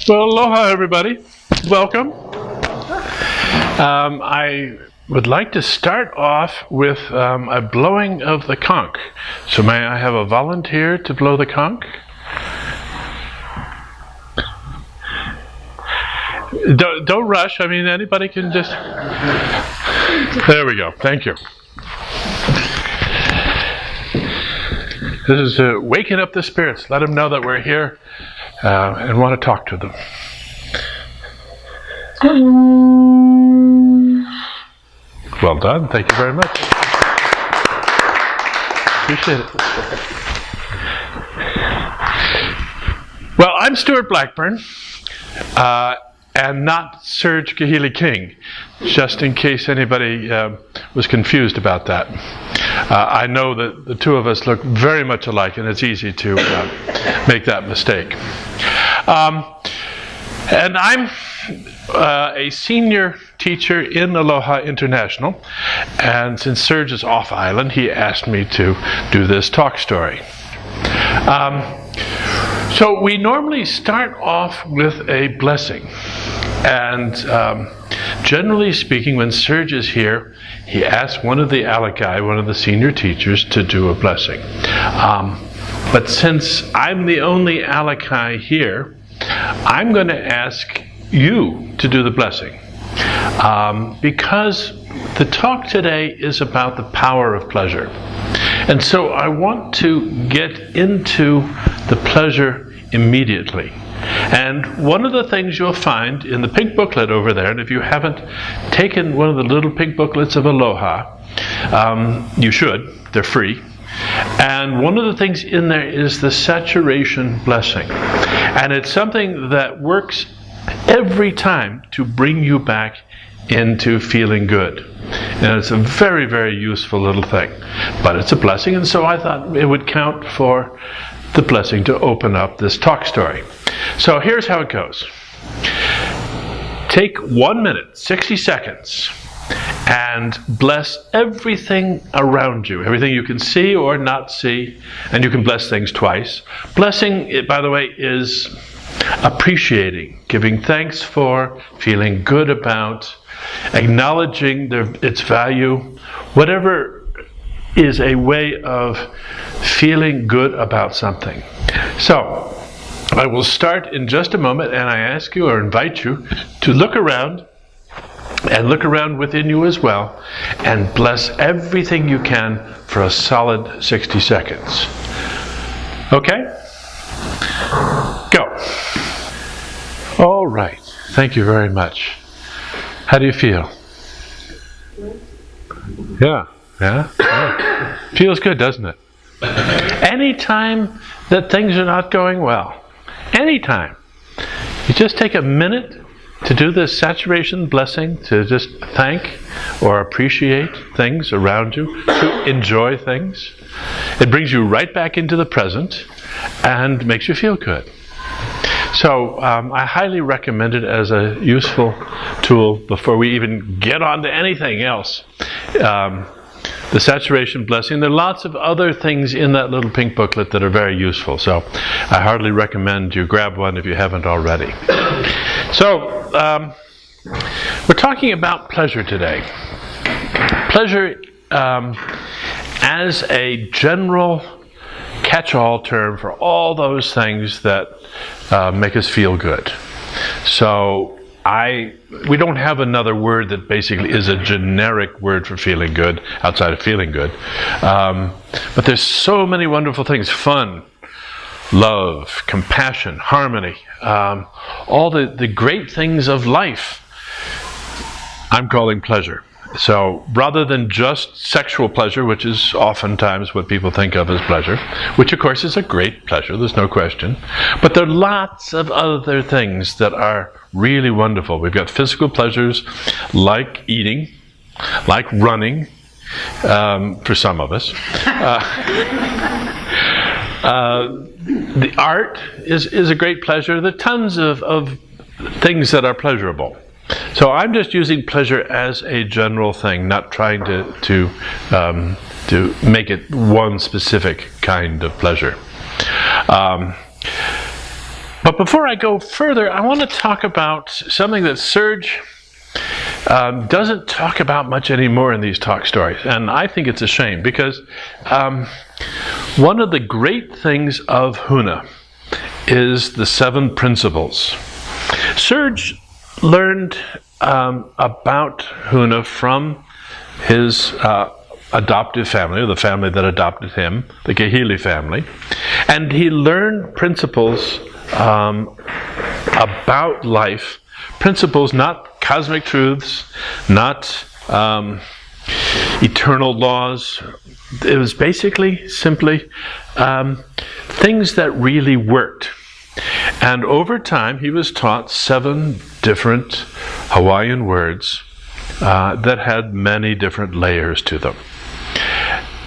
Well, aloha everybody. Welcome. I would like to start off with a blowing of the conch. So may I have a volunteer to blow the conch? Don't rush. I mean, anybody can just... There we go. Thank you. This is waking up the spirits. Let them know that we're here and want to talk to them. Well done. Thank you very much. Appreciate it. Well, I'm Stewart Blackburn, and not Serge Kahili King, just in case anybody was confused about that. I know that the two of us look very much alike, and it's easy to make that mistake. And I'm a senior teacher in Aloha International, and since Serge is off island, he asked me to do this talk story. So we normally start off with a blessing, and generally speaking, when Serge is here, he asks one of the alakai, one of the senior teachers, to do a blessing. But since I'm the only alakai here, I'm going to ask you to do the blessing, because the talk today is about the power of pleasure. And so I want to get into the pleasure immediately. And one of the things you'll find in the pink booklet over there, and if you haven't taken one of the little pink booklets of Aloha, you should, they're free. And one of the things in there is the saturation blessing. And it's something that works every time to bring you back into feeling good. And it's a very, very useful little thing. But it's a blessing, and so I thought it would count for the blessing to open up this talk story. So here's how it goes. Take 1 minute, 60 seconds, and bless everything around you, everything you can see or not see, and you can bless things twice. Blessing, by the way, is appreciating, giving thanks for, feeling good about, acknowledging its value, whatever is a way of feeling good about something. So, I will start in just a moment, and I ask you or invite you to look around and look around within you as well, and bless everything you can for a solid 60 seconds. Okay? Go. All right. Thank you very much. How do you feel? Yeah. Feels good, doesn't it? Anytime that things are not going well, anytime, you just take a minute to do this saturation blessing, to just thank or appreciate things around you, to enjoy things. It brings you right back into the present and makes you feel good. So I highly recommend it as a useful tool before we even get on to anything else. The saturation blessing. There are lots of other things in that little pink booklet that are very useful. So I heartily recommend you grab one if you haven't already. So we're talking about pleasure today. Pleasure as a general catch-all term for all those things that make us feel good. So we don't have another word that basically is a generic word for feeling good outside of feeling good. But there's so many wonderful things: fun, love, compassion, harmony, all the great things of life I'm calling pleasure. So rather than just sexual pleasure, which is oftentimes what people think of as pleasure, which of course is a great pleasure, there's no question, but there are lots of other things that are really wonderful. We've got physical pleasures like eating, like running, for some of us. The art is a great pleasure. There are tons of things that are pleasurable. So I'm just using pleasure as a general thing, not trying to make it one specific kind of pleasure. But before I go further, I want to talk about something that Serge doesn't talk about much anymore in these talk stories. And I think it's a shame, because one of the great things of Huna is the 7 principles. Serge learned about Huna from his adoptive family, or the family that adopted him, the Kahili family. And he learned principles about life, principles, not cosmic truths, not eternal laws. It was basically simply things that really worked. And over time, he was taught 7 different Hawaiian words that had many different layers to them.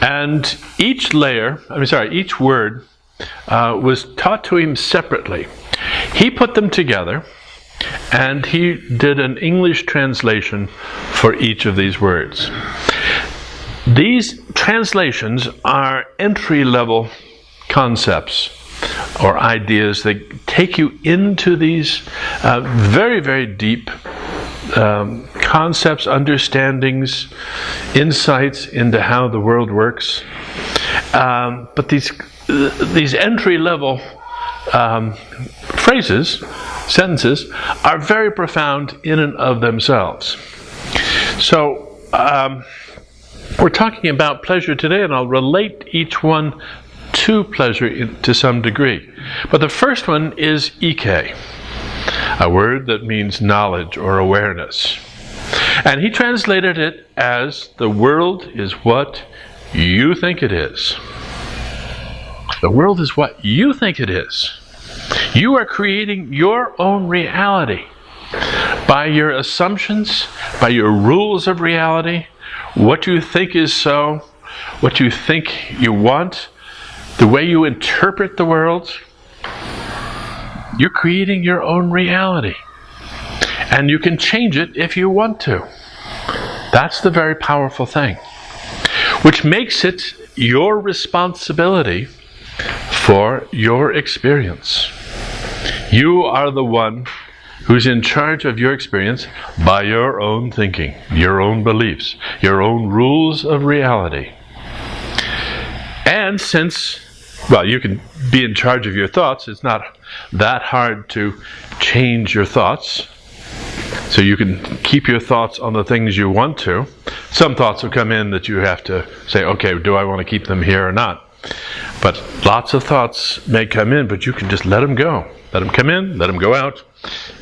And each word was taught to him separately. He put them together, and he did an English translation for each of these words. These translations are entry-level concepts or ideas that take you into these very, very deep concepts, understandings, insights into how the world works. But these entry-level phrases, sentences, are very profound in and of themselves. So we're talking about pleasure today, and I'll relate each one to pleasure to some degree. But the first one is Ike, a word that means knowledge or awareness. And he translated it as, the world is what you think it is. The world is what you think it is. You are creating your own reality by your assumptions, by your rules of reality, what you think is so, what you think you want, the way you interpret the world. You're creating your own reality. And you can change it if you want to. That's the very powerful thing. Which makes it your responsibility for your experience. You are the one who's in charge of your experience by your own thinking, your own beliefs, your own rules of reality. And since, well, you can be in charge of your thoughts, it's not that hard to change your thoughts. So you can keep your thoughts on the things you want to. Some thoughts will come in that you have to say, okay, do I want to keep them here or not? But lots of thoughts may come in, but you can just let them go. Let them come in, let them go out.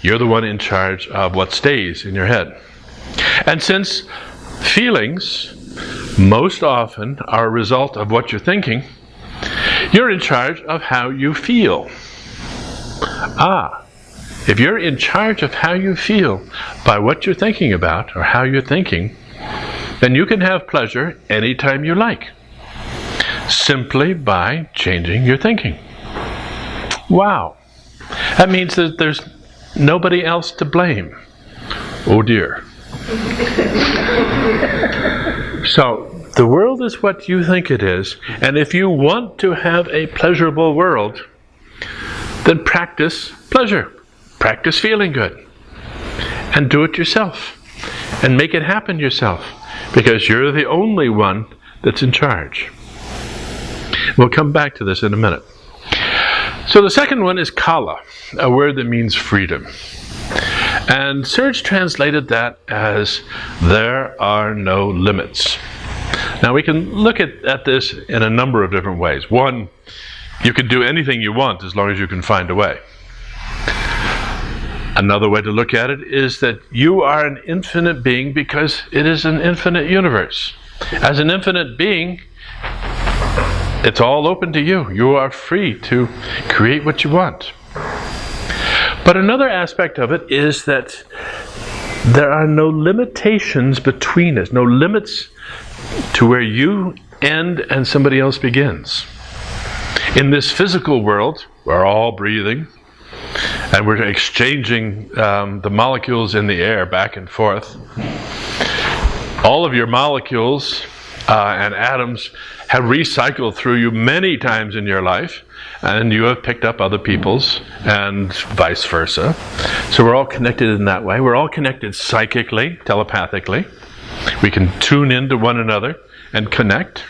You're the one in charge of what stays in your head. And since feelings most often are a result of what you're thinking, you're in charge of how you feel. If you're in charge of how you feel by what you're thinking about or how you're thinking, then you can have pleasure anytime you like, simply by changing your thinking. Wow. That means that there's nobody else to blame. Oh dear. So, the world is what you think it is, and if you want to have a pleasurable world, then practice pleasure. Practice feeling good. And do it yourself. And make it happen yourself. Because you're the only one that's in charge. We'll come back to this in a minute. So the second one is kala, a word that means freedom. And Serge translated that as, there are no limits. Now we can look at this in a number of different ways. One, you can do anything you want as long as you can find a way. Another way to look at it is that you are an infinite being because it is an infinite universe. As an infinite being, it's all open to you. You are free to create what you want. But another aspect of it is that there are no limitations between us, no limits to where you end and somebody else begins. In this physical world, we're all breathing, and we're exchanging the molecules in the air back and forth. All of your molecules and atoms have recycled through you many times in your life, and you have picked up other people's, and vice versa. So we're all connected in that way. We're all connected psychically, telepathically. We can tune into one another and connect.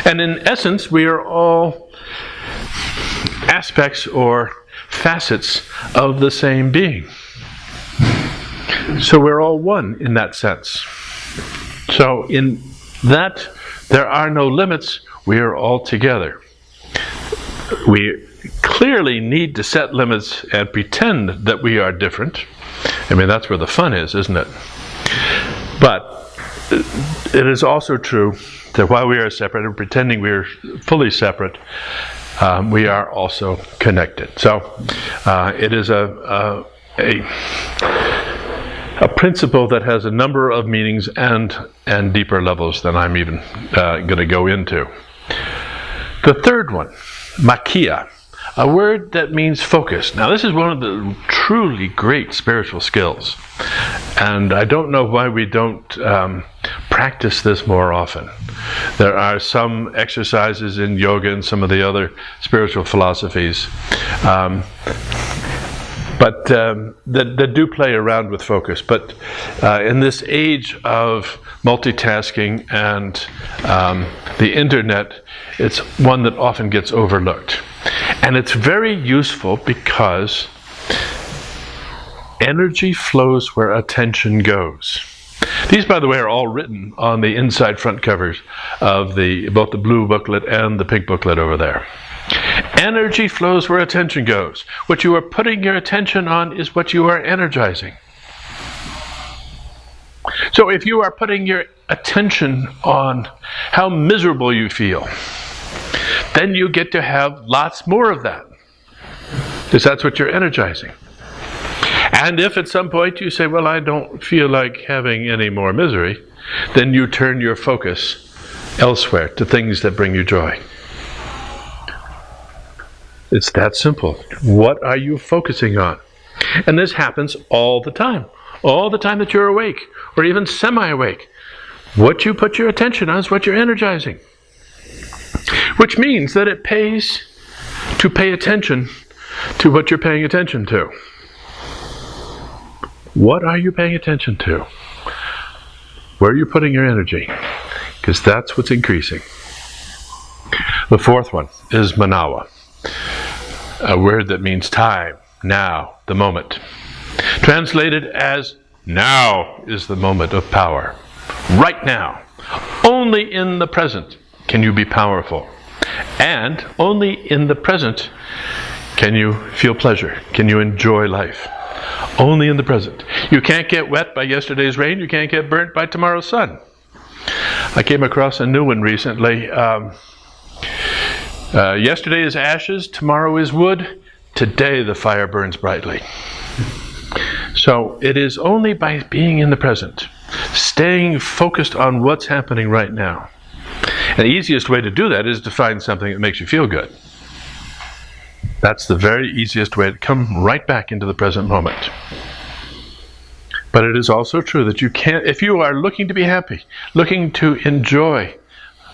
And in essence, we are all aspects or facets of the same being. So we're all one in that sense. So in that, there are no limits. We are all together. We clearly need to set limits and pretend that we are different. I mean, that's where the fun is, isn't it? But it is also true that while we are separate and pretending we are fully separate, we are also connected. So it is a principle that has a number of meanings and deeper levels than I'm even going to go into. The third one, makia, a word that means focus. Now this is one of the truly great spiritual skills, and I don't know why we don't practice this more often. There are some exercises in yoga and some of the other spiritual philosophies but that do play around with focus. But in this age of multitasking and the internet, it's one that often gets overlooked. And it's very useful because energy flows where attention goes. These, by the way, are all written on the inside front covers of both the blue booklet and the pink booklet over there. Energy flows where attention goes. What you are putting your attention on is what you are energizing. So if you are putting your attention on how miserable you feel, then you get to have lots more of that, because that's what you're energizing. And if at some point you say, well, I don't feel like having any more misery, then you turn your focus elsewhere to things that bring you joy. It's that simple. What are you focusing on? And this happens all the time that you're awake, or even semi-awake. What you put your attention on is what you're energizing. Which means that it pays to pay attention to what you're paying attention to. What are you paying attention to? Where are you putting your energy? Because that's what's increasing. The fourth one is manawa, a word that means time, now, the moment. Translated as, now is the moment of power. Right now. Only in the present can you be powerful. And only in the present can you feel pleasure, can you enjoy life. Only in the present. You can't get wet by yesterday's rain, you can't get burnt by tomorrow's sun. I came across a new one recently. Yesterday is ashes, tomorrow is wood, today the fire burns brightly. So it is only by being in the present, staying focused on what's happening right now. And the easiest way to do that is to find something that makes you feel good. That's the very easiest way to come right back into the present moment. But it is also true that you can't, if you are looking to be happy, looking to enjoy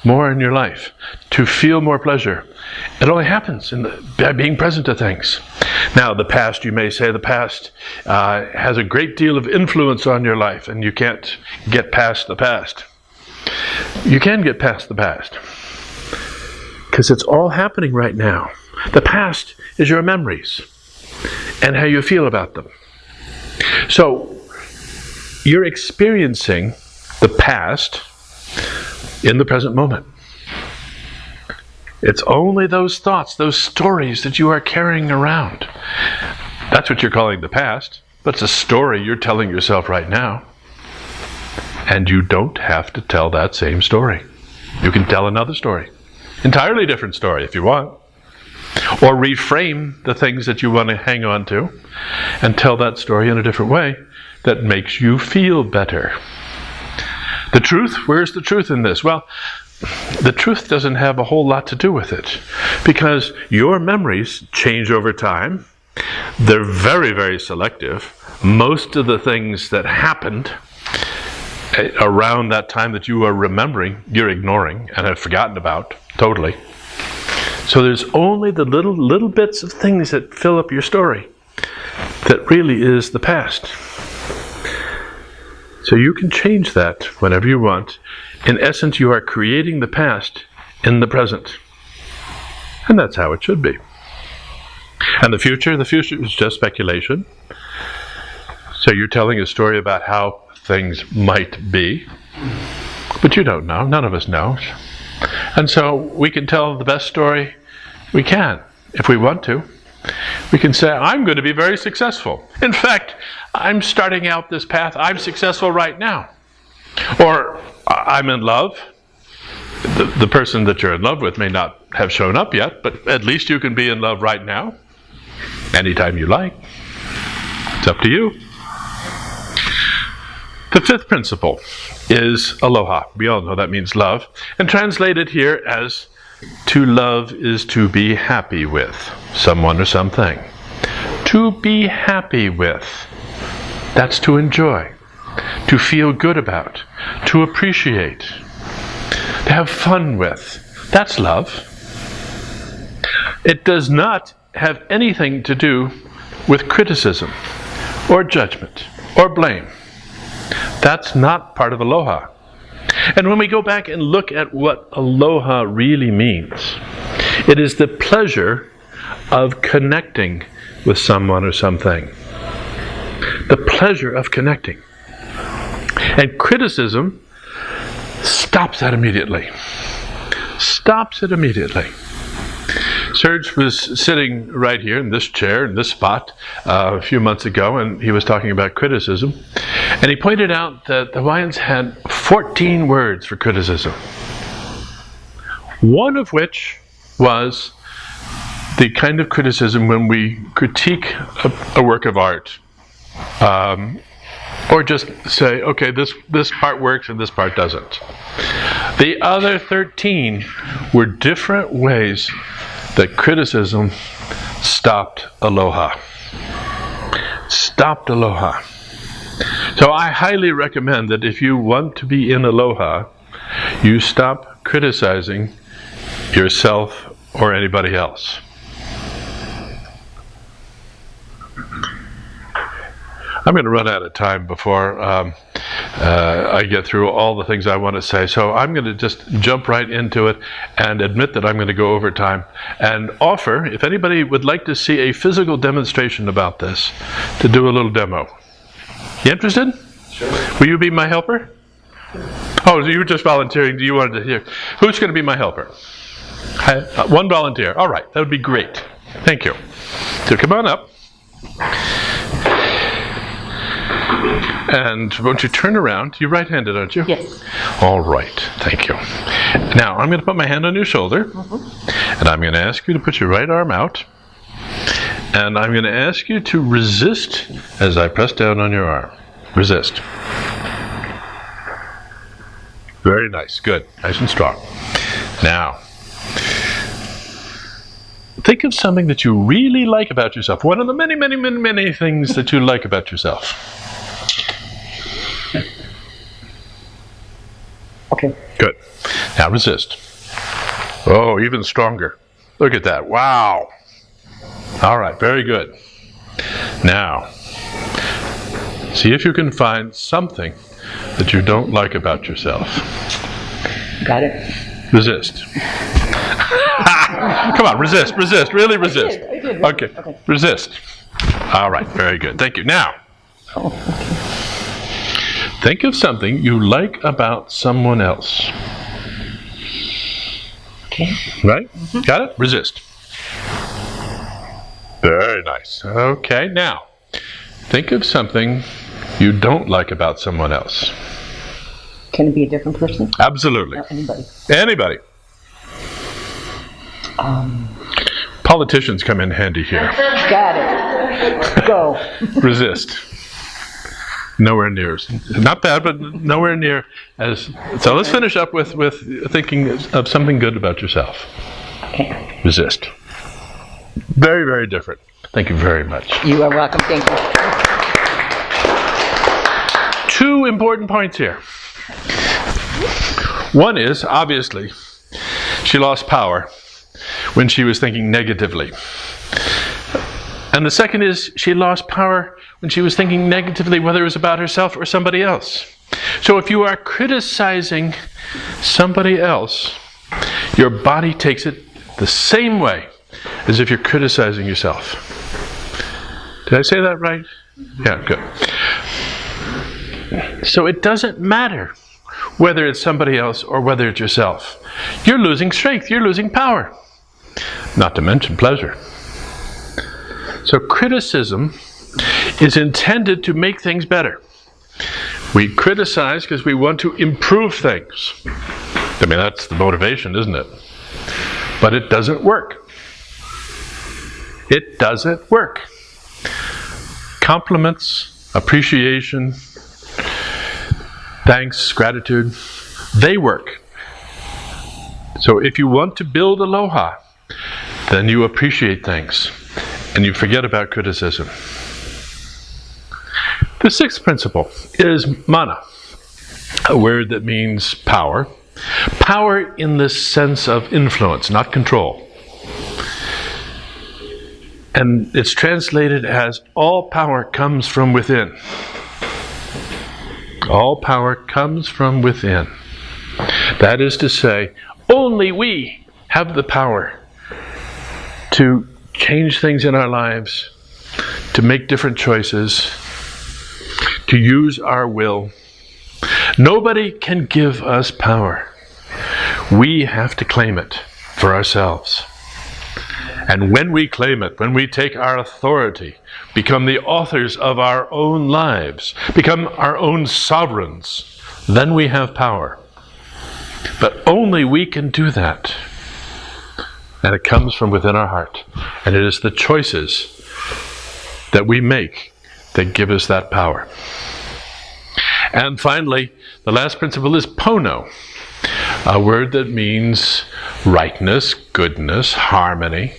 more in your life, to feel more pleasure, it only happens by being present to things. Now, the past, you may say, the past has a great deal of influence on your life, and you can't get past the past. You can get past the past, because it's all happening right now. The past is your memories and how you feel about them. So you're experiencing the past in the present moment. It's only those thoughts, those stories that you are carrying around. That's what you're calling the past, but it's a story you're telling yourself right now. And you don't have to tell that same story. You can tell another story. Entirely different story if you want. Or reframe the things that you want to hang on to and tell that story in a different way that makes you feel better. The truth, where's the truth in this? Well, the truth doesn't have a whole lot to do with it, because your memories change over time. They're very, very selective. Most of the things that happened around that time that you are remembering, you're ignoring and have forgotten about totally. So there's only the little bits of things that fill up your story that really is the past. So you can change that whenever you want. In essence, you are creating the past in the present. And that's how it should be. And the future is just speculation. So you're telling a story about how things might be, but you don't know. None of us knows. And so we can tell the best story we can, if we want to. We can say, I'm going to be very successful. In fact, I'm starting out this path. I'm successful right now. Or I'm in love. The person that you're in love with may not have shown up yet, but at least you can be in love right now. Anytime you like. It's up to you. The fifth principle is aloha. We all know that means love. And translated here as to love is to be happy with someone or something. To be happy with. That's to enjoy. To feel good about. To appreciate. To have fun with. That's love. It does not have anything to do with criticism or judgment or blame. That's not part of aloha. And when we go back and look at what aloha really means, it is the pleasure of connecting with someone or something. The pleasure of connecting. And criticism stops that immediately. Stops it immediately. Serge was sitting right here in this chair, in this spot, a few months ago, and he was talking about criticism. And he pointed out that the Hawaiians had 14 words for criticism. One of which was the kind of criticism when we critique a work of art. Or just say, okay, this part works and this part doesn't. The other 13 were different ways that criticism stopped aloha. Stopped aloha. So I highly recommend that if you want to be in aloha, you stop criticizing yourself or anybody else. I'm going to run out of time before I get through all the things I want to say. So I'm going to just jump right into it and admit that I'm going to go over time and offer, if anybody would like to see a physical demonstration about this, to do a little demo. You interested? Sure. Will you be my helper? Oh, you were just volunteering. You wanted to hear. Who's going to be my helper? One volunteer. All right. That would be great. Thank you. So come on up. And won't you turn around? You're right-handed, aren't you? Yes. All right. Thank you. Now, I'm going to put my hand on your shoulder, and I'm going to ask you to put your right arm out, and I'm going to ask you to resist as I press down on your arm. Resist. Very nice. Good. Nice and strong. Now, think of something that you really like about yourself. One of the many, many, many, many things that you like about yourself. Okay. Good. Now resist. Oh, even stronger. Look at that. Wow. All right. Very good. Now, see if you can find something that you don't like about yourself. Got it. Resist. Come on, resist, resist, really resist. I did. Okay, resist. All right, very good. Thank you. Now, think of something you like about someone else. Okay. Right? Got it? Resist. Very nice. Okay, now, think of something you don't like about someone else. Can it be a different person? Absolutely. Or anybody? Anybody. Politicians come in handy here. Got it. Go. Resist. Nowhere near. Not bad, but nowhere near as. So let's finish up with thinking of something good about yourself. Okay. Resist. Very, very different. Thank you very much. You are welcome. Thank you. 2 important points here. One is, obviously, she lost power when she was thinking negatively. And the second is, she lost power when she was thinking negatively, whether it was about herself or somebody else. So if you are criticizing somebody else, your body takes it the same way as if you're criticizing yourself. Did I say that right? Yeah, good. So it doesn't matter whether it's somebody else or whether it's yourself. You're losing strength, you're losing power. Not to mention pleasure. So criticism is intended to make things better. We criticize because we want to improve things. I mean, that's the motivation, isn't it? But it doesn't work. It doesn't work. Compliments, appreciation, thanks, gratitude, they work. So if you want to build aloha, then you appreciate things and you forget about criticism. The sixth principle is mana, a word that means power. Power in the sense of influence, not control. And it's translated as all power comes from within. All power comes from within. That is to say, only we have the power to change things in our lives, to make different choices, to use our will. Nobody can give us power. We have to claim it for ourselves. And when we claim it, when we take our authority, become the authors of our own lives, become our own sovereigns, then we have power. But only we can do that. And it comes from within our heart. And it is the choices that we make that give us that power. And finally, the last principle is Pono, a word that means rightness, goodness, harmony,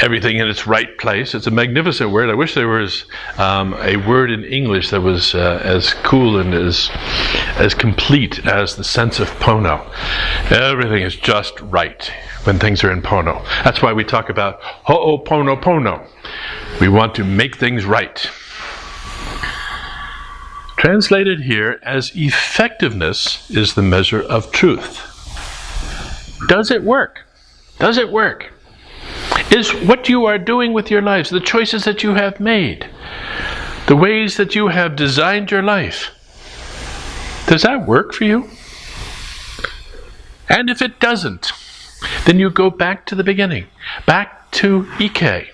everything in its right place. It's a magnificent word. I wish there was a word in English that was as cool and as complete as the sense of Pono. Everything is just right when things are in Pono. That's why we talk about ho'oponopono. We want to make things right. Translated here as effectiveness is the measure of truth. Does it work? Does it work? Is what you are doing with your lives, the choices that you have made, the ways that you have designed your life, does that work for you? And if it doesn't, then you go back to the beginning, back to Ike,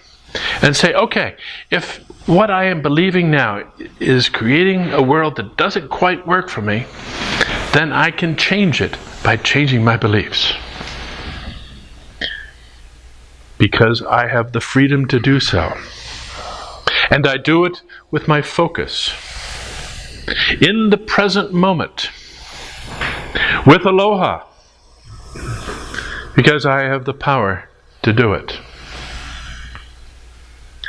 and say, okay, if what I am believing now is creating a world that doesn't quite work for me, then I can change it by changing my beliefs. Because I have the freedom to do so. And I do it with my focus. In the present moment. With aloha. Because I have the power to do it.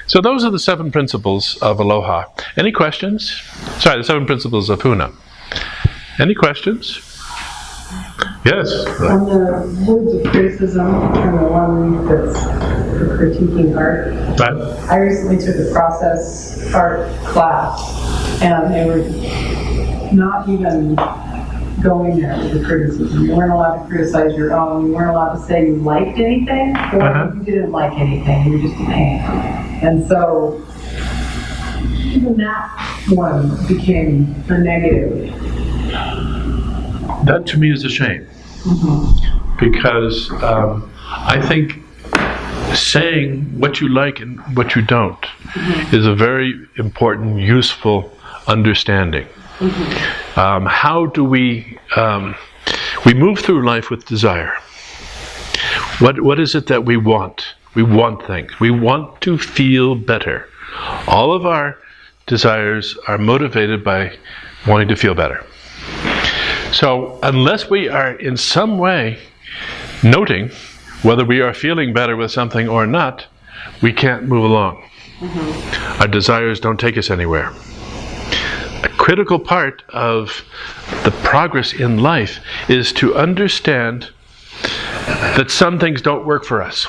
So those are the 7 principles of aloha. Any questions? Sorry, the 7 principles of Huna. Any questions? Yes. On the words of criticism, and the one that's the critiquing art, Right. I recently took a process art class, and they were not even going there with the criticism. You weren't allowed to criticize your own. You weren't allowed to say you liked anything, or you didn't like anything. You were just a pain. And so, even that one became a negative. That to me is a shame. Because I think saying what you like and what you don't is a very important, useful understanding. How do we move through life with desire? What is it that we want? We want things. We want to feel better. All of our desires are motivated by wanting to feel better. So unless we are in some way noting whether we are feeling better with something or not, we can't move along. Our desires don't take us anywhere. critical part of the progress in life is to understand that some things don't work for us.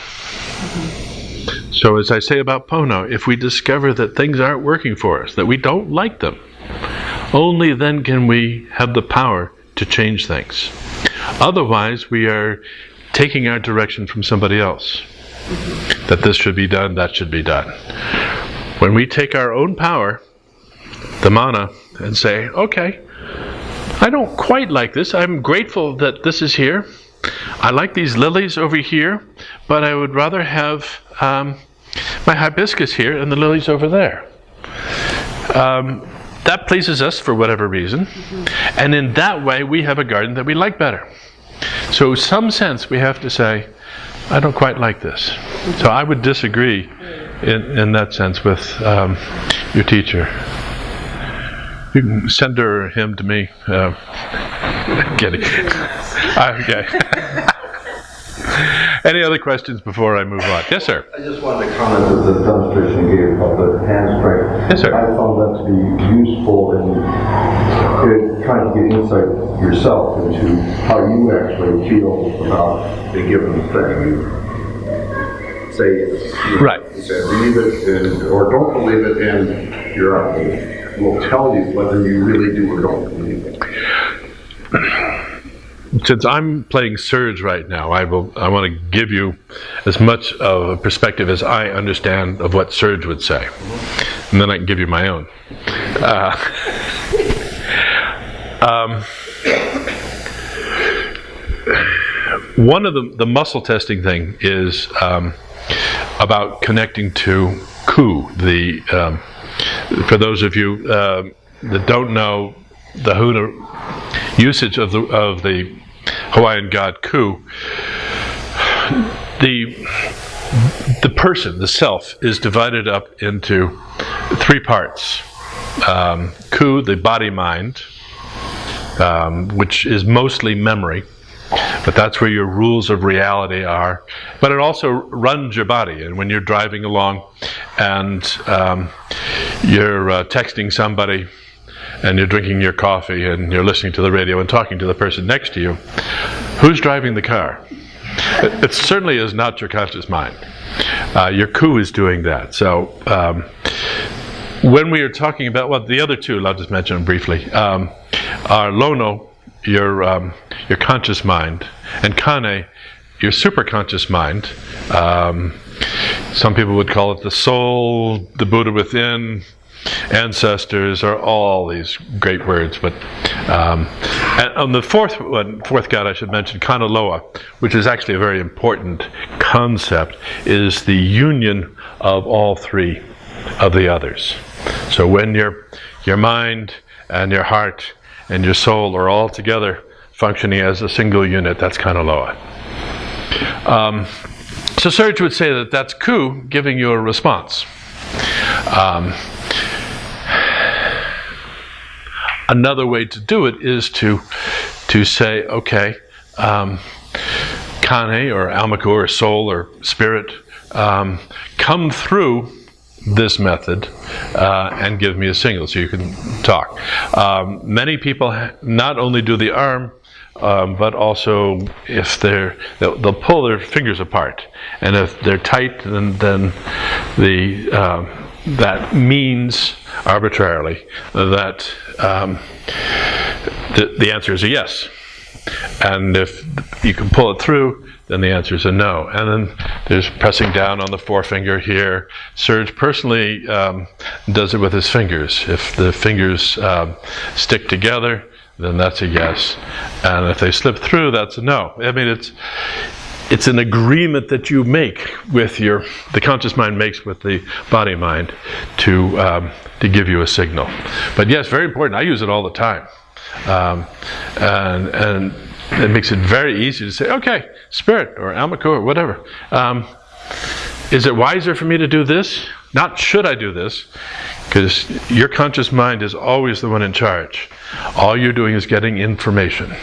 So as I say about Pono, if we discover that things aren't working for us, that we don't like them, only then can we have the power to change things. Otherwise, we are taking our direction from somebody else. That this should be done, that should be done. When we take our own power, the mana, and say, okay, I don't quite like this. I'm grateful that this is here. I like these lilies over here, but I would rather have my hibiscus here and the lilies over there. That pleases us for whatever reason. And in that way, we have a garden that we like better. So in some sense, we have to say, I don't quite like this. So I would disagree in that sense with your teacher. You can send her or him to me. Kidding. Okay. Any other questions before I move on? Yes, sir. I just wanted to comment on the demonstration you gave about the hand strength. Yes, sir. I found that to be useful in trying to get insight yourself into how you actually feel about a given thing. You say, Right. You say believe it or don't believe it, and your eye will tell you whether you really do or don't believe it. Since I'm playing Serge right now, I want to give you as much of a perspective as I understand of what Serge would say, and then I can give you my own. One of the muscle testing thing is about connecting to ku. For those of you that don't know the Huna usage of the Hawaiian god ku, the person, the self, is divided up into three parts. Ku, the body-mind, which is mostly memory, but that's where your rules of reality are. But it also runs your body, and when you're driving along and you're texting somebody, and you're drinking your coffee, and you're listening to the radio and talking to the person next to you, who's driving the car? It certainly is not your conscious mind. Your ku is doing that. So when we are talking about, well, the other two, I'll just mention them briefly, are lono, your conscious mind, and kane, your superconscious mind. Some people would call it the soul, the Buddha within, ancestors, are all these great words. But and on the fourth god I should mention, Kanaloa, which is actually a very important concept, is the union of all three of the others. So when your mind and your heart and your soul are all together functioning as a single unit, that's Kanaloa. So Serge would say that that's ku giving you a response. Another way to do it is to say, okay, kane or almaku or soul or spirit, come through this method and give me a signal so you can talk. Many people not only do the arm, but also if they'll pull their fingers apart, and if they're tight, then that means arbitrarily that the answer is a yes. And if you can pull it through, then the answer is a no. And then there's pressing down on the forefinger here. Serge personally does it with his fingers. If the fingers stick together, then that's a yes. And if they slip through, that's a no. I mean, it's an agreement that you make with the conscious mind makes with the body mind to give you a signal. But yes, very important. I use it all the time. And it makes it very easy to say, okay, spirit or almaku or whatever. Is it wiser for me to do this? Not should I do this, because your conscious mind is always the one in charge. All you're doing is getting information.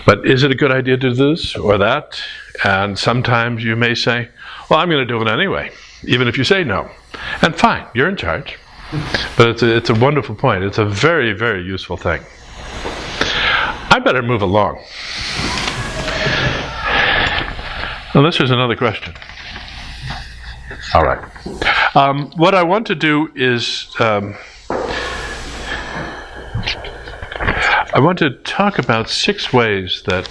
But is it a good idea to do this or that? And sometimes you may say, well, I'm going to do it anyway, even if you say no. And fine, you're in charge. But it's a wonderful point. It's a very, very useful thing. I better move along. Unless there's another question. All right. What I want to do is I want to talk about 6 ways that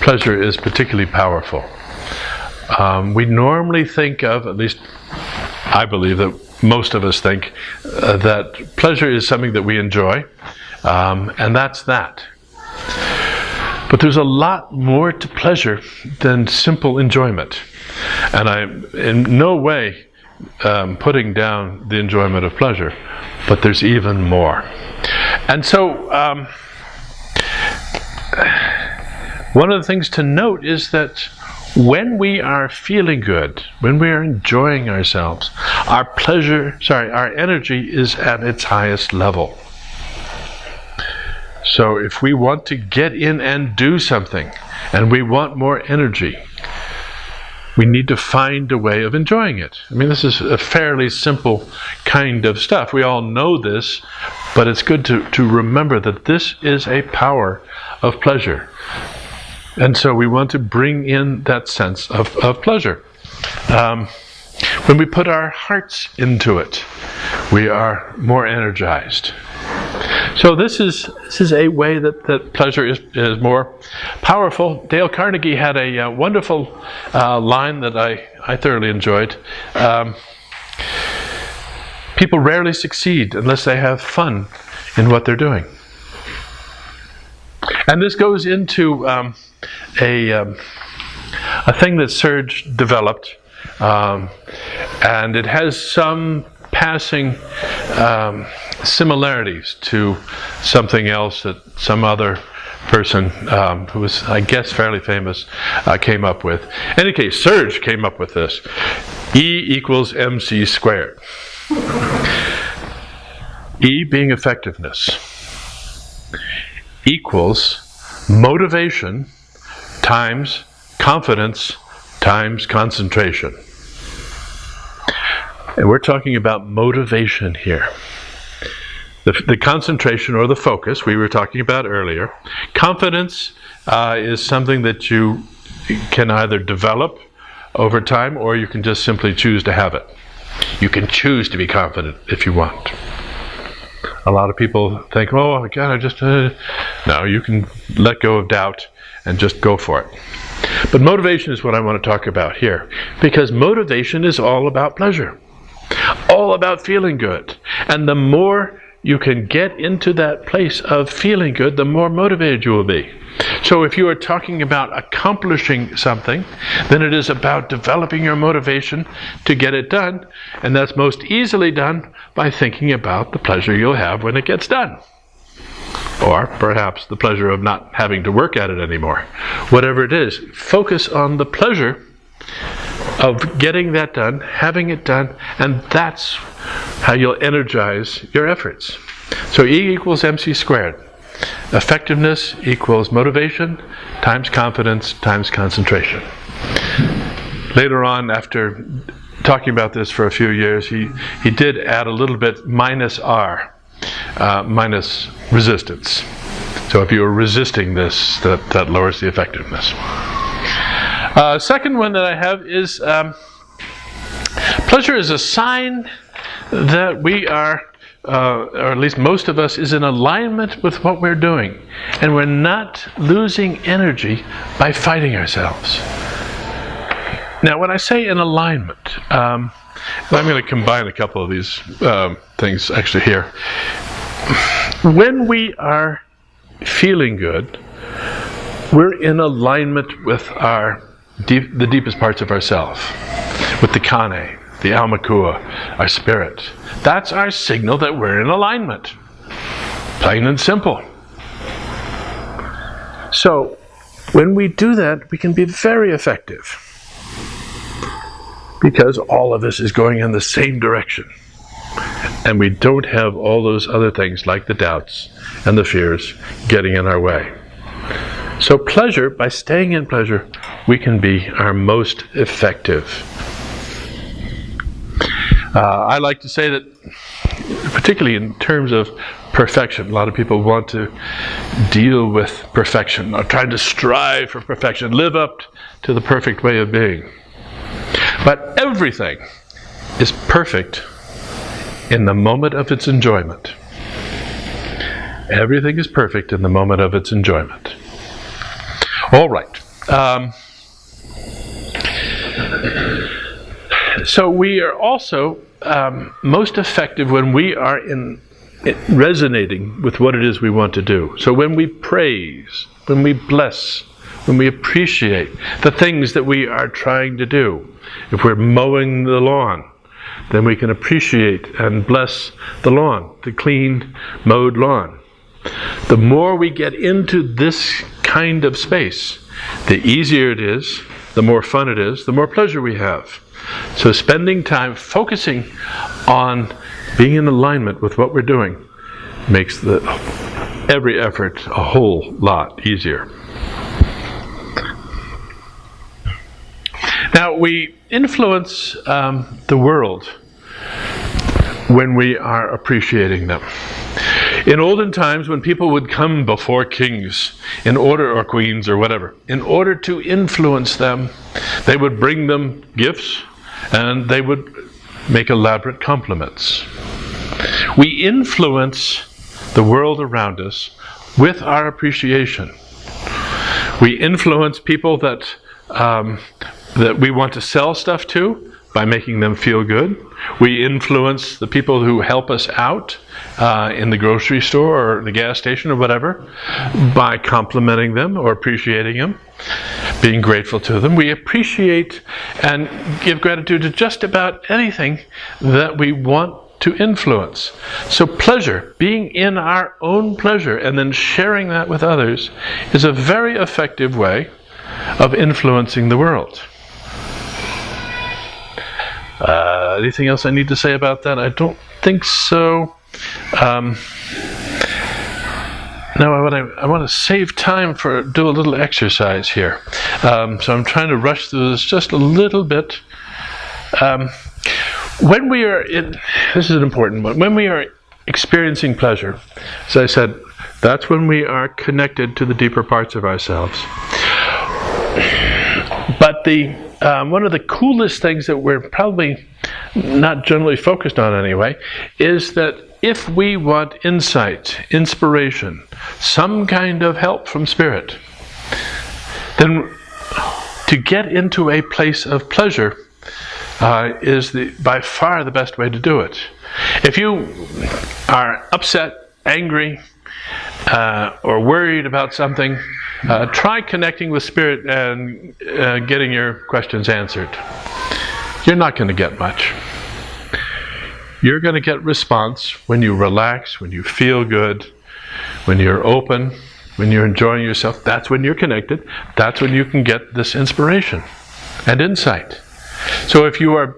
pleasure is particularly powerful. We normally think of, at least I believe that most of us think, that pleasure is something that we enjoy, and that's that. But there's a lot more to pleasure than simple enjoyment. And I'm in no way putting down the enjoyment of pleasure, but there's even more. And so one of the things to note is that when we are feeling good, when we are enjoying ourselves, our energy is at its highest level. So if we want to get in and do something, and we want more energy, we need to find a way of enjoying it. I mean, this is a fairly simple kind of stuff. We all know this, but it's good to remember that this is a power of pleasure. And so we want to bring in that sense of pleasure. When we put our hearts into it, we are more energized. So this is a way that pleasure is more powerful. Dale Carnegie had a wonderful line that I thoroughly enjoyed. People rarely succeed unless they have fun in what they're doing. And this goes into a thing that Serge developed, and it has some passing similarities to something else that some other person who was, I guess, fairly famous came up with. In any case, Serge came up with this. E equals MC squared. E being effectiveness equals motivation times confidence times concentration. And we're talking about motivation here. The concentration or the focus we were talking about earlier. Confidence is something that you can either develop over time, or you can just simply choose to have it. You can choose to be confident if you want. A lot of people think, oh my God, no, you can let go of doubt and just go for it. But motivation is what I want to talk about here, because motivation is all about pleasure, all about feeling good. And the more you can get into that place of feeling good, the more motivated you will be. So if you are talking about accomplishing something, then it is about developing your motivation to get it done, and that's most easily done by thinking about the pleasure you'll have when it gets done. Or perhaps the pleasure of not having to work at it anymore. Whatever it is, focus on the pleasure of getting that done, having it done, and that's how you'll energize your efforts. So E equals MC squared. Effectiveness equals motivation times confidence times concentration. Later on, after talking about this for a few years, he did add a little bit minus R, minus resistance. So if you are resisting this, that lowers the effectiveness. Second one that I have is pleasure is a sign that we are, or at least most of us, is in alignment with what we're doing. And we're not losing energy by fighting ourselves. Now, when I say in alignment, I'm going to combine a couple of these things actually here. When we are feeling good, we're in alignment with the deepest parts of ourself, with the kane, the almakua, our spirit. That's our signal that we're in alignment. Plain and simple. So, when we do that, we can be very effective, because all of this is going in the same direction. And we don't have all those other things like the doubts and the fears getting in our way. So pleasure, by staying in pleasure, we can be our most effective. I like to say that, particularly in terms of perfection, a lot of people want to deal with perfection, or try to strive for perfection, live up to the perfect way of being. But everything is perfect in the moment of its enjoyment. Everything is perfect in the moment of its enjoyment. All right. So we are also most effective when we are resonating with what it is we want to do. So when we praise, when we bless, when we appreciate the things that we are trying to do. If we're mowing the lawn, then we can appreciate and bless the lawn, the clean, mowed lawn. The more we get into this kind of space, the easier it is, the more fun it is, the more pleasure we have. So spending time focusing on being in alignment with what we're doing makes every effort a whole lot easier. Now, we influence the world when we are appreciating them. In olden times, when people would come before kings in order, or queens or whatever, in order to influence them, they would bring them gifts and they would make elaborate compliments. We influence the world around us with our appreciation. We influence people that we want to sell stuff to by making them feel good. We influence the people who help us out in the grocery store or the gas station or whatever by complimenting them or appreciating them, being grateful to them. We appreciate and give gratitude to just about anything that we want to influence. So pleasure, being in our own pleasure and then sharing that with others, is a very effective way of influencing the world. Anything else I need to say about that? I don't think so. Now I want to save time do a little exercise here. So I'm trying to rush through this just a little bit. When we are this is an important one. When we are experiencing pleasure, as I said, that's when we are connected to the deeper parts of ourselves. But one of the coolest things that we're probably not generally focused on anyway, is that if we want insight, inspiration, some kind of help from Spirit, then to get into a place of pleasure is by far the best way to do it. If you are upset, angry, or worried about something, try connecting with Spirit and getting your questions answered. You're not going to get much. You're going to get response when you relax, when you feel good, when you're open, when you're enjoying yourself. That's when you're connected. That's when you can get this inspiration and insight. So if you are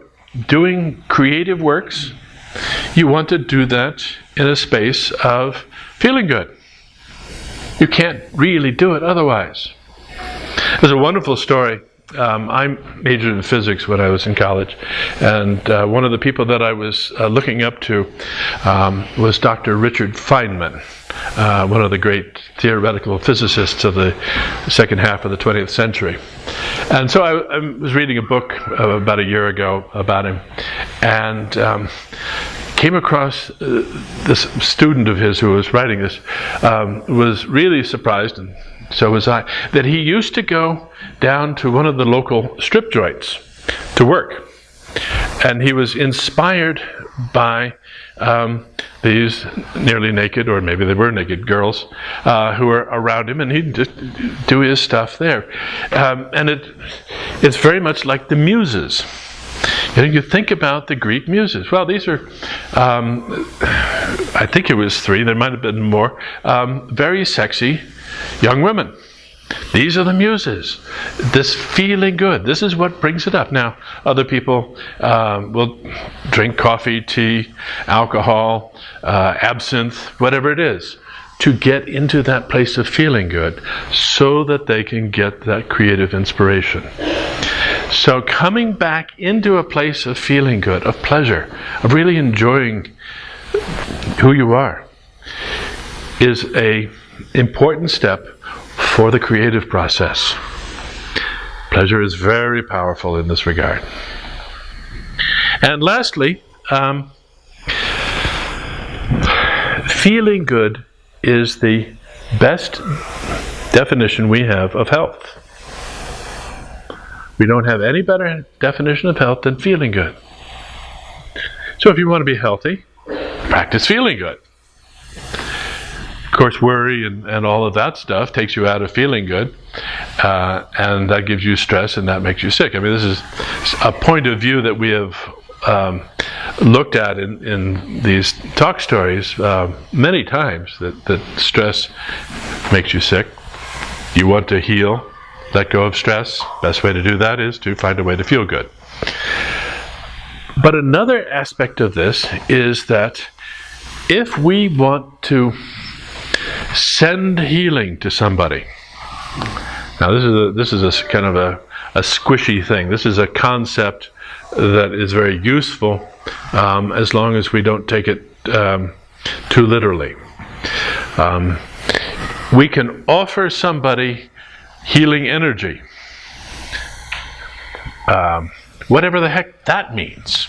doing creative works, you want to do that in a space of feeling good. You can't really do it otherwise. There's a wonderful story. I majored in physics when I was in college, and one of the people that I was looking up to was Dr. Richard Feynman, one of the great theoretical physicists of the second half of the 20th century. And so I was reading a book about a year ago about him, and came across this student of his who was writing this, was really surprised, and so was I, that he used to go down to one of the local strip joints to work. And he was inspired by these nearly naked, or maybe they were naked, girls who were around him, and he'd just do his stuff there. And it's very much like the muses. You think about the Greek muses. Well, these are, I think it was 3, there might have been more, very sexy young women. These are the muses. This feeling good. This is what brings it up. Now, other people will drink coffee, tea, alcohol, absinthe, whatever it is, to get into that place of feeling good so that they can get that creative inspiration. So coming back into a place of feeling good, of pleasure, of really enjoying who you are, is an important step for the creative process. Pleasure is very powerful in this regard. And lastly, feeling good is the best definition we have of health. We don't have any better definition of health than feeling good. So if you want to be healthy, practice feeling good. Of course, worry and all of that stuff takes you out of feeling good, and that gives you stress, and that makes you sick. I mean, this is a point of view that we have looked at in these talk stories many times, that stress makes you sick. You want to heal, let go of stress. Best way to do that is to find a way to feel good. But another aspect of this is that if we want to send healing to somebody, now this is a kind of a squishy thing. This is a concept that is very useful as long as we don't take it too literally. We can offer somebody healing energy, whatever the heck that means.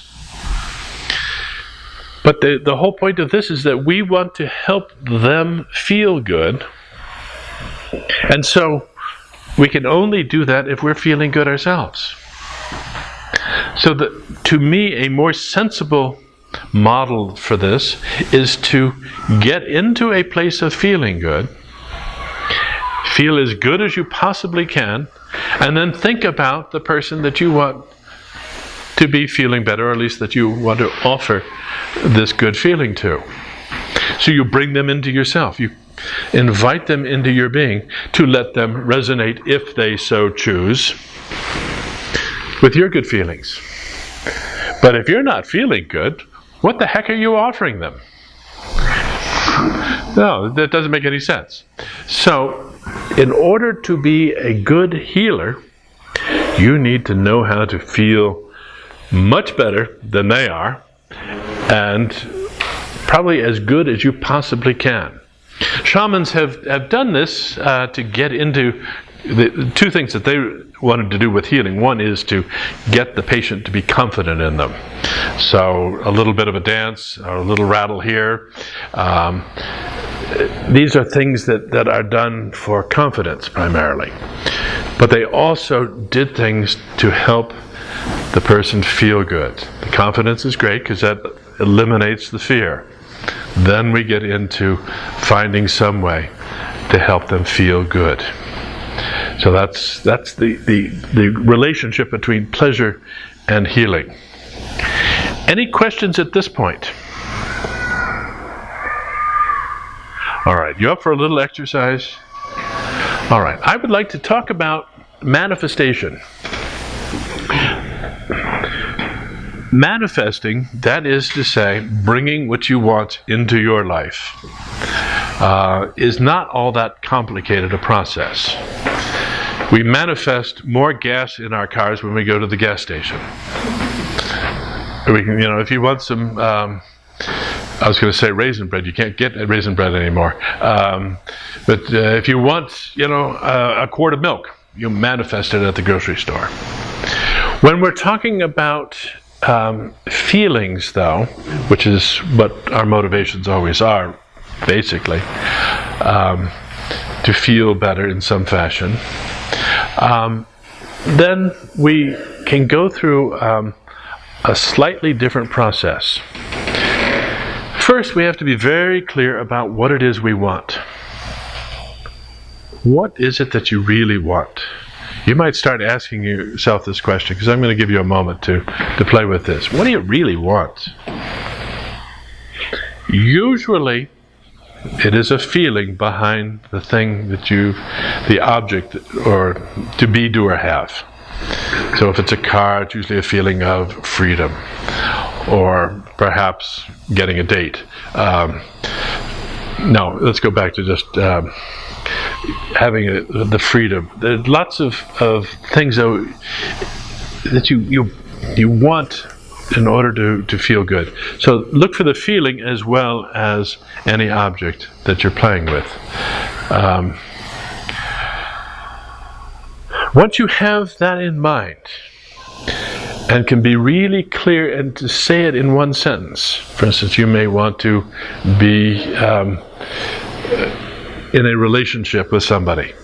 But the whole point of this is that we want to help them feel good, and so we can only do that if we're feeling good ourselves. So to me, a more sensible model for this is to get into a place of feeling good, feel as good as you possibly can, and then think about the person that you want to be feeling better, or at least that you want to offer this good feeling to. So you bring them into yourself. You invite them into your being to let them resonate, if they so choose, with your good feelings. But if you're not feeling good, what the heck are you offering them? No, that doesn't make any sense. So, in order to be a good healer, you need to know how to feel much better than they are, and probably as good as you possibly can. Shamans have done this to get into the two things that they wanted to do with healing. One is to get the patient to be confident in them. So a little bit of a dance, or a little rattle here. These are things that are done for confidence primarily. But they also did things to help the person feel good. The confidence is great because that eliminates the fear. Then we get into finding some way to help them feel good. So that's the relationship between pleasure and healing. Any questions at this point? All right, you up for a little exercise? All right, I would like to talk about manifestation. Manifesting, that is to say, bringing what you want into your life, is not all that complicated a process. We manifest more gas in our cars when we go to the gas station. We can, if you want some, I was going to say raisin bread. You can't get raisin bread anymore. But if you want, a quart of milk, you manifest it at the grocery store. When we're talking about feelings, though, which is what our motivations always are, basically, to feel better in some fashion, then we can go through a slightly different process. First, we have to be very clear about what it is we want. What is it that you really want? You might start asking yourself this question, because I'm going to give you a moment to play with this. What do you really want? Usually, it is a feeling behind the thing that the object, or to be, do, or have. So if it's a car, it's usually a feeling of freedom, or perhaps getting a date. No, let's go back to just having the freedom. There's lots of things that that you want in order to feel good. So look for the feeling as well as any object that you're playing with. Once you have that in mind and can be really clear and to say it in one sentence, for instance, you may want to be in a relationship with somebody.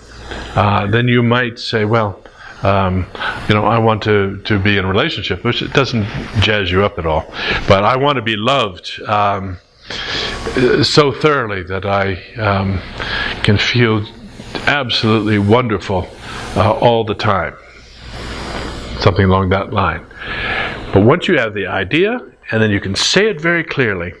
Then you might say, well, I want to be in a relationship, which it doesn't jazz you up at all, but I want to be loved so thoroughly that I can feel absolutely wonderful all the time. Something along that line. But once you have the idea, and then you can say it very clearly,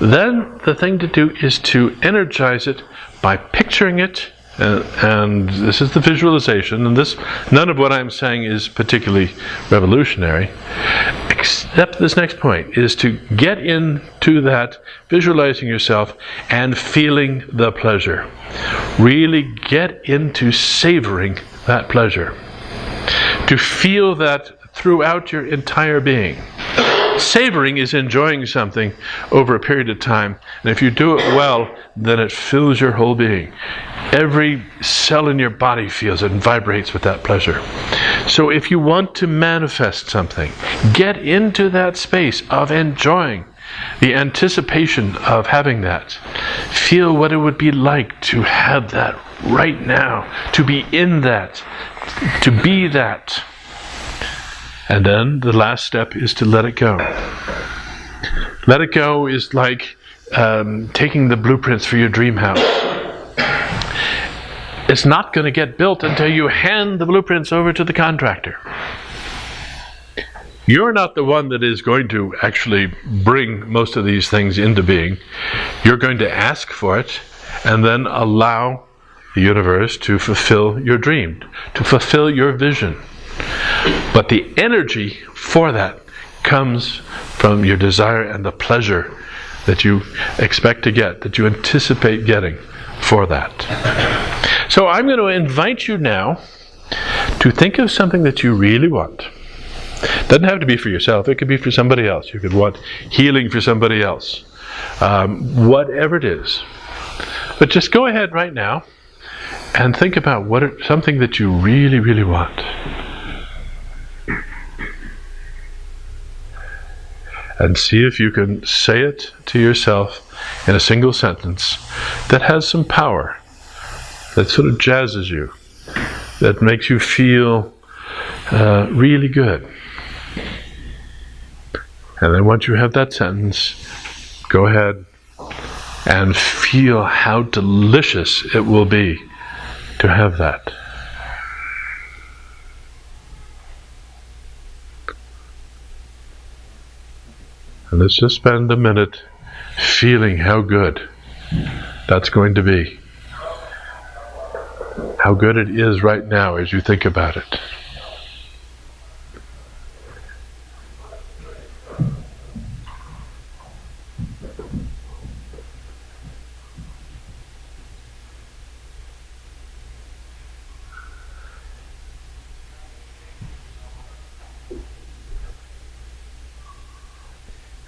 then the thing to do is to energize it by picturing it. And this is the visualization, and none of what I'm saying is particularly revolutionary, except this next point is to get into that visualizing yourself and feeling the pleasure. Really get into savoring that pleasure. To feel that throughout your entire being. Savoring is enjoying something over a period of time, and if you do it well, then it fills your whole being. Every cell in your body feels it and vibrates with that pleasure. So if you want to manifest something, get into that space of enjoying the anticipation of having that. Feel what it would be like to have that right now, to be in that, to be that. And then the last step is to let it go. Let it go is like taking the blueprints for your dream house. It's not going to get built until you hand the blueprints over to the contractor. You're not the one that is going to actually bring most of these things into being. You're going to ask for it and then allow the universe to fulfill your dream, to fulfill your vision. But the energy for that comes from your desire and the pleasure that you expect to get, that you anticipate getting for that. So I'm going to invite you now to think of something that you really want. Doesn't have to be for yourself, it could be for somebody else. You could want healing for somebody else. Whatever it is. But just go ahead right now and think about something that you really, really want. And see if you can say it to yourself in a single sentence that has some power, that sort of jazzes you, that makes you feel really good. And then once you have that sentence, go ahead and feel how delicious it will be to have that. And let's just spend a minute feeling how good that's going to be. How good it is right now as you think about it.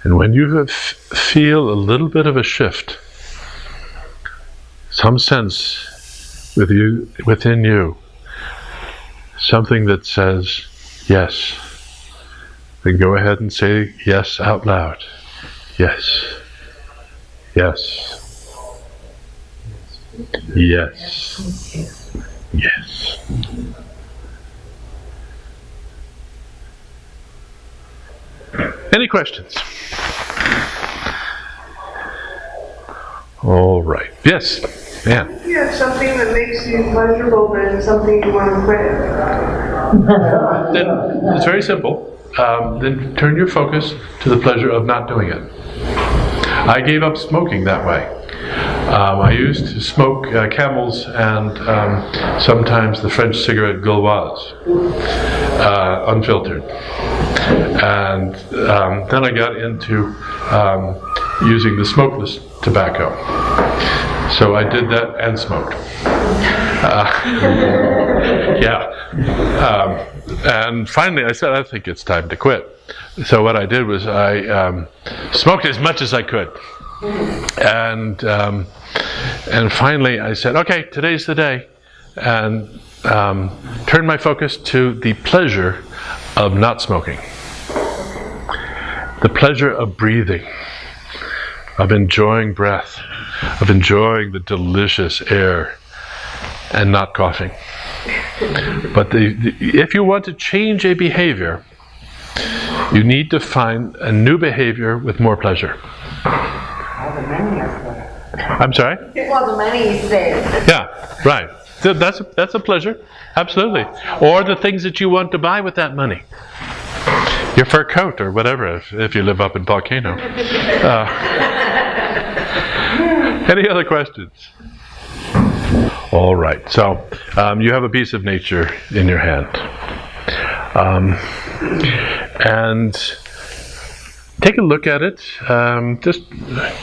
And when you feel a little bit of a shift, some sense within you, something that says yes, then go ahead and say yes out loud. Yes. Yes. Yes. Yes. Any questions? All right. Yes. Yeah. If you have something that makes you pleasurable, but it's something you want to quit. Then it's very simple. Then turn your focus to the pleasure of not doing it. I gave up smoking that way. I used to smoke Camels and sometimes the French cigarette Gauloise, unfiltered. And then I got into using the smokeless tobacco. So I did that and smoked. And finally I said, I think it's time to quit. So what I did was I smoked as much as I could. And finally I said, okay, today's the day. And turned my focus to the pleasure of not smoking. The pleasure of breathing, of enjoying breath, of enjoying the delicious air and not coughing. But if you want to change a behavior, you need to find a new behavior with more pleasure. I'm sorry? Well, the money is there. Yeah, right. So that's a pleasure, absolutely. Or the things that you want to buy with that money. Your fur coat or whatever, if you live up in Volcano. Any other questions? All right, so you have a piece of nature in your hand. And take a look at it, just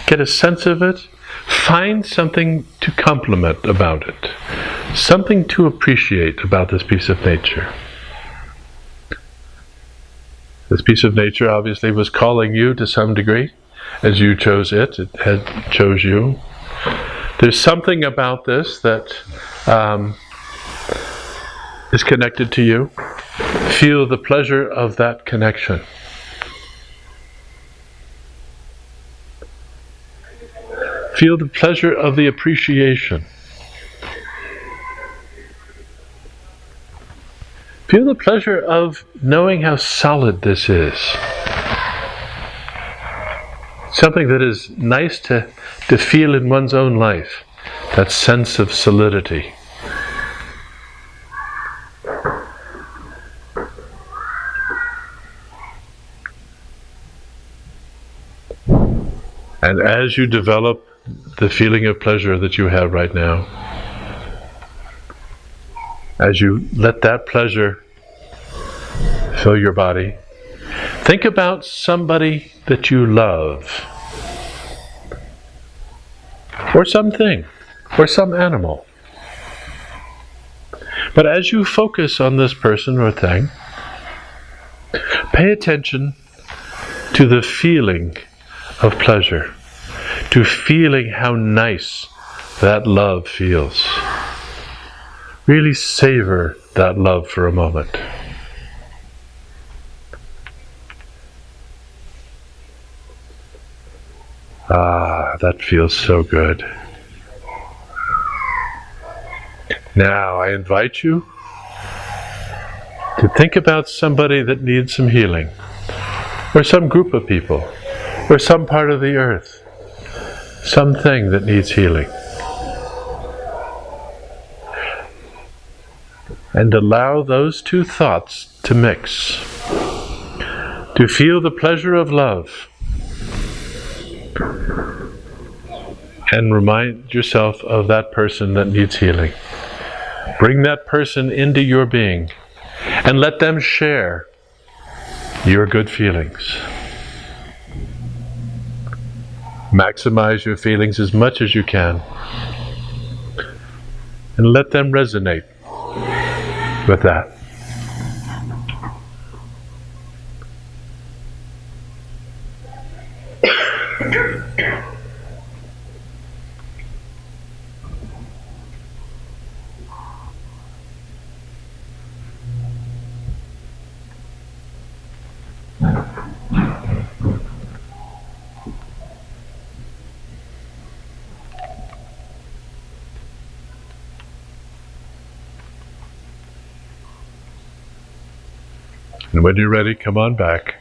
get a sense of it. Find something to compliment about it, something to appreciate about this piece of nature. This piece of nature obviously was calling you to some degree. As you chose it, it had chose you. There's something about this that is connected to you. Feel the pleasure of that connection. Feel the pleasure of the appreciation. Feel the pleasure of knowing how solid this is. Something that is nice to feel in one's own life. That sense of solidity. And as you develop the feeling of pleasure that you have right now, as you let that pleasure fill your body, think about somebody that you love, or something, or some animal. But as you focus on this person or thing, pay attention to the feeling of pleasure, to feeling how nice that love feels. Really savor that love for a moment. Ah, that feels so good. Now I invite you to think about somebody that needs some healing, or some group of people, or some part of the earth, something that needs healing. And allow those two thoughts to mix. To feel the pleasure of love. And remind yourself of that person that needs healing. Bring that person into your being and let them share your good feelings. Maximize your feelings as much as you can and let them resonate with that. And when you're ready, come on back.